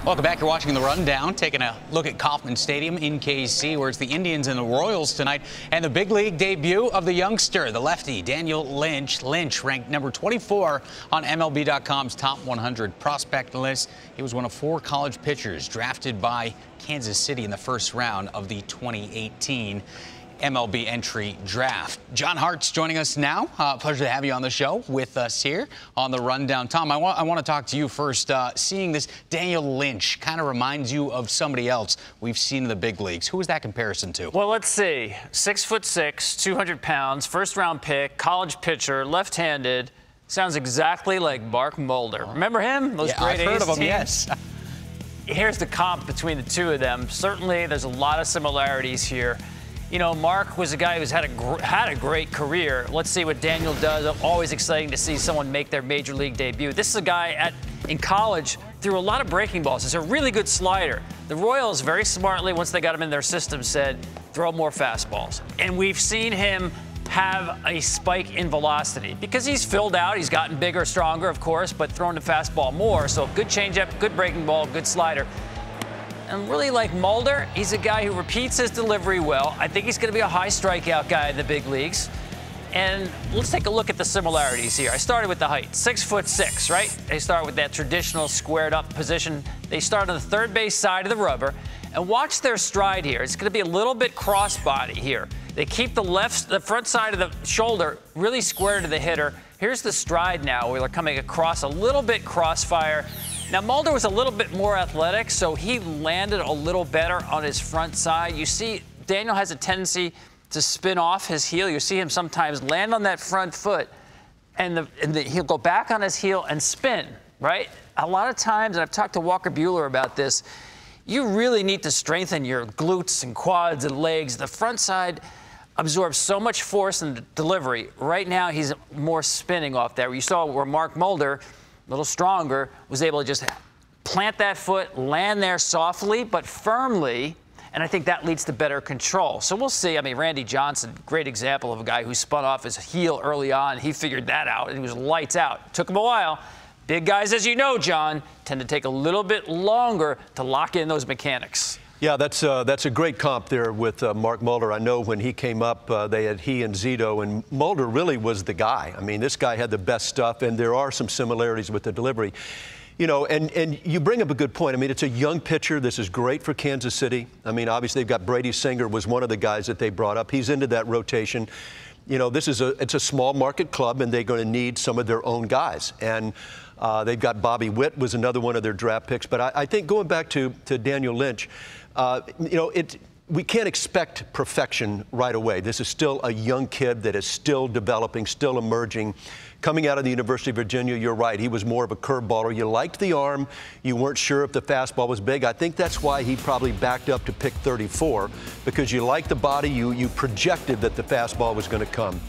Welcome back. You're watching The Rundown, taking a look at Kauffman Stadium in KC, where it's the Indians and the Royals tonight, and the big league debut of the youngster, the lefty, Daniel Lynch. Lynch ranked number 24 on MLB.com's top 100 prospect list. He was one of 4 college pitchers drafted by Kansas City in the first round of the 2018 MLB entry draft. John Hart's joining us now. Pleasure to have you on the show with us here on The Rundown. Tom, I want to talk to you first. Seeing this Daniel Lynch kind of reminds you of somebody else we've seen in the big leagues. Who is that comparison to? Well, let's see. 6'6", 200 pounds, first-round pick, college pitcher, left-handed. Sounds exactly like Mark Mulder. Remember him? Those great I've heard of him, teams? yes. Here's the comp between the two of them. Certainly, there's a lot of similarities here. You know, Mark was a guy who's had a great career. Let's see what Daniel does. Always exciting to see someone make their major league debut. This is a guy in college threw a lot of breaking balls. It's a really good slider. The Royals very smartly, once they got him in their system, said throw more fastballs. And we've seen him have a spike in velocity because he's filled out. He's gotten bigger, stronger, of course, but throwing the fastball more. So good changeup, good breaking ball, good slider. And really like Mulder, he's a guy who repeats his delivery well. I think he's going to be a high strikeout guy in the big leagues. And let's take a look at the similarities here. I started with the height, 6'6", right? They start with that traditional squared up position. They start on the third base side of the rubber. And watch their stride here. It's going to be a little bit crossbody here. They keep the front side of the shoulder really square to the hitter. Here's the stride now where they're coming across a little bit crossfire. Now, Mulder was a little bit more athletic, so he landed a little better on his front side. You see, Daniel has a tendency to spin off his heel. You see him sometimes land on that front foot, and he'll go back on his heel and spin, right? A lot of times, and I've talked to Walker Buehler about this, you really need to strengthen your glutes and quads and legs. The front side absorbs so much force in the delivery. Right now, he's more spinning off there. You saw where Mark Mulder, a little stronger, was able to just plant that foot, land there softly but firmly, and I think that leads to better control. So we'll see. I mean, Randy Johnson, great example of a guy who spun off his heel early on. He figured that out, and he was lights out. Took him a while. Big guys, as you know, John, tend to take a little bit longer to lock in those mechanics. Yeah, that's a great comp there with Mark Mulder. I know when he came up, they had he and Zito, and Mulder really was the guy. I mean, this guy had the best stuff, and there are some similarities with the delivery. You know, and you bring up a good point. I mean, it's a young pitcher. This is great for Kansas City. I mean, obviously, they've got Brady Singer was one of the guys that they brought up. He's into that rotation. You know, it's a small market club, and they're going to need some of their own guys. And they've got Bobby Witt was another one of their draft picks. But I think going back to Daniel Lynch, you know, we can't expect perfection right away. This is still a young kid that is still developing, still emerging. Coming out of the University of Virginia, you're right. He was more of a curveballer. You liked the arm. You weren't sure if the fastball was big. I think that's why he probably backed up to pick 34, because you liked the body. You projected that the fastball was going to come.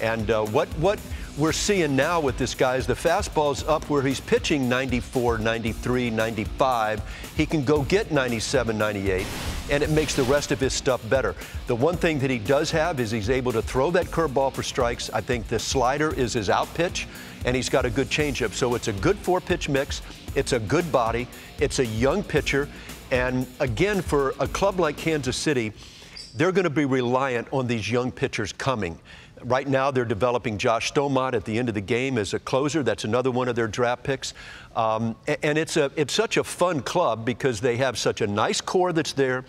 And what we're seeing now with this guy is the fastball's up where he's pitching 94, 93, 95. He can go get 97, 98, and it makes the rest of his stuff better. The one thing that he does have is he's able to throw that curveball for strikes. I think the slider is his out pitch, and he's got a good changeup. So it's a good 4-pitch mix. It's a good body. It's a young pitcher. And again, for a club like Kansas City, they're going to be reliant on these young pitchers coming. Right now, they're developing Josh Stomot at the end of the game as a closer. That's another one of their draft picks. And it's such a fun club because they have such a nice core that's there.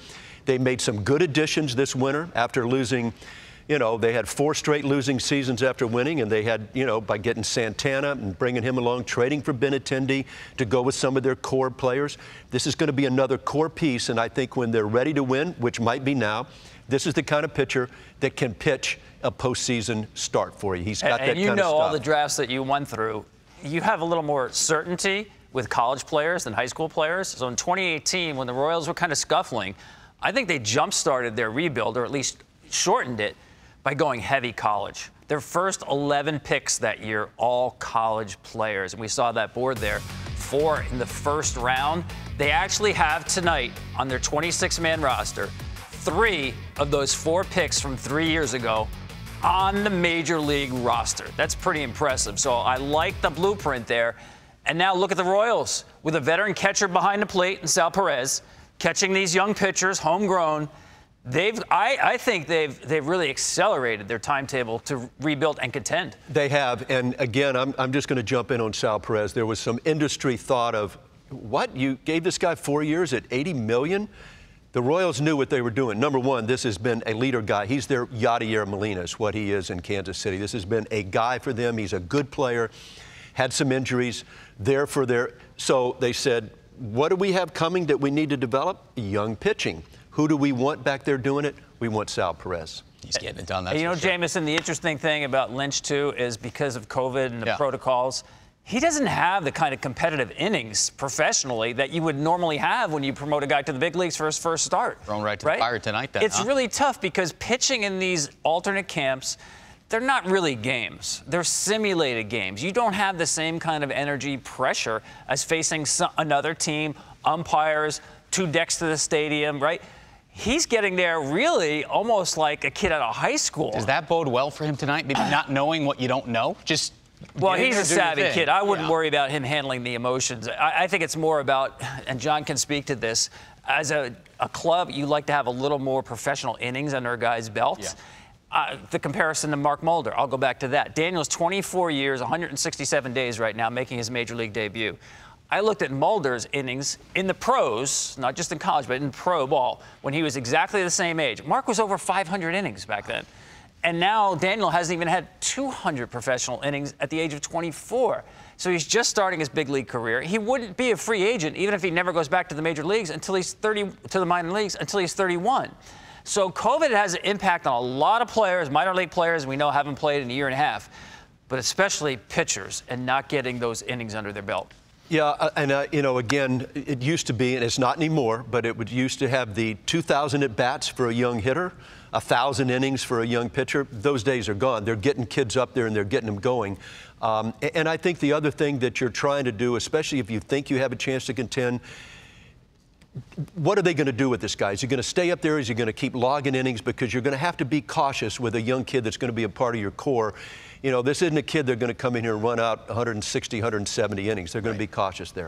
They made some good additions this winter after losing. You know, they had 4 straight losing seasons after winning, and they had, you know, by getting Santana and bringing him along, trading for Benintendi to go with some of their core players. This is going to be another core piece, and I think when they're ready to win, which might be now, this is the kind of pitcher that can pitch a postseason start for you. He's got that kind of stuff. And you know all the drafts that you went through, you have a little more certainty with college players than high school players. So in 2018, when the Royals were kind of scuffling, I think they jump-started their rebuild, or at least shortened it, by going heavy college. Their first 11 picks that year, all college players. And we saw that board there, 4 in the first round. They actually have tonight on their 26-man roster 3 of those 4 picks from 3 years ago on the major league roster. That's pretty impressive. So I like the blueprint there. And now look at the Royals with a veteran catcher behind the plate in Sal Perez, catching these young pitchers, homegrown. I think they've really accelerated their timetable to rebuild and contend. They have, and again, I'm just going to jump in on Sal Perez. There was some industry thought of, what, you gave this guy 4 years at $80 million? The Royals knew what they were doing. Number one, this has been a leader guy. He's their Yadier Molina, is what he is in Kansas City. This has been a guy for them. He's a good player, had some injuries, there for their. So they said, what do we have coming that we need to develop? Young pitching. Who do we want back there doing it? We want Sal Perez. He's getting it done. That's you know, sure. Jamison, the interesting thing about Lynch, too, is because of COVID and the protocols, he doesn't have the kind of competitive innings professionally that you would normally have when you promote a guy to the big leagues for his first start. Thrown right to the fire tonight, then. It's really tough because pitching in these alternate camps, they're not really games. They're simulated games. You don't have the same kind of energy pressure as facing another team, umpires, 2 decks to the stadium, right? He's getting there really almost like a kid out of high school. Does that bode well for him tonight? Maybe not knowing what you don't know? Just well, he's a savvy kid. I wouldn't worry about him handling the emotions. I think it's more about, and John can speak to this, as a club, you like to have a little more professional innings under a guy's belt. The comparison to Mark Mulder, I'll go back to that. Daniel's 24 years, 167 days right now, making his major league debut. I looked at Mulder's innings in the pros, not just in college, but in pro ball, when he was exactly the same age. Mark was over 500 innings back then. And now Daniel hasn't even had 200 professional innings at the age of 24. So he's just starting his big league career. He wouldn't be a free agent, even if he never goes back to the major leagues until he's 30, to the minor leagues, until he's 31. So COVID has an impact on a lot of players, minor league players we know haven't played in a year and a half, but especially pitchers and not getting those innings under their belt. Yeah, and you know, again, it used to be, and it's not anymore, but it used to have the 2,000 at-bats for a young hitter, 1,000 innings for a young pitcher. Those days are gone. They're getting kids up there and they're getting them going. And I think the other thing that you're trying to do, especially if you think you have a chance to contend, what are they going to do with this guy? Is he going to stay up there? Is he going to keep logging innings? Because you're going to have to be cautious with a young kid that's going to be a part of your core. You know, this isn't a kid they're going to come in here and run out 160, 170 innings. They're going to be cautious there.